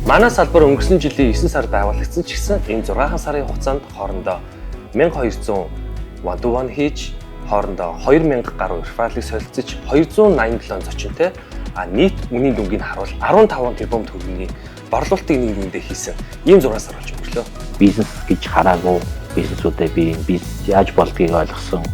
Манай салбар өнгөрсөн жилийн 9 сард байгуулагдсан ч гэсэн энэ 6 сарын хугацаанд хоорондоо 1200 one-to-one хийж хоорондоо 2000 гаруй рефералыг солилцож 287 зочинтой нийт үнийн дүнгийг харуул 15 тэрбум төгрөгийн борлуулалтыг нэг нэгэндээ хийсэн ийм 6 сар болж өнгөрлөө. Бизнес гэж хараагүй бизнесүүдэд би бизнес яаж болдгийг ойлгосон.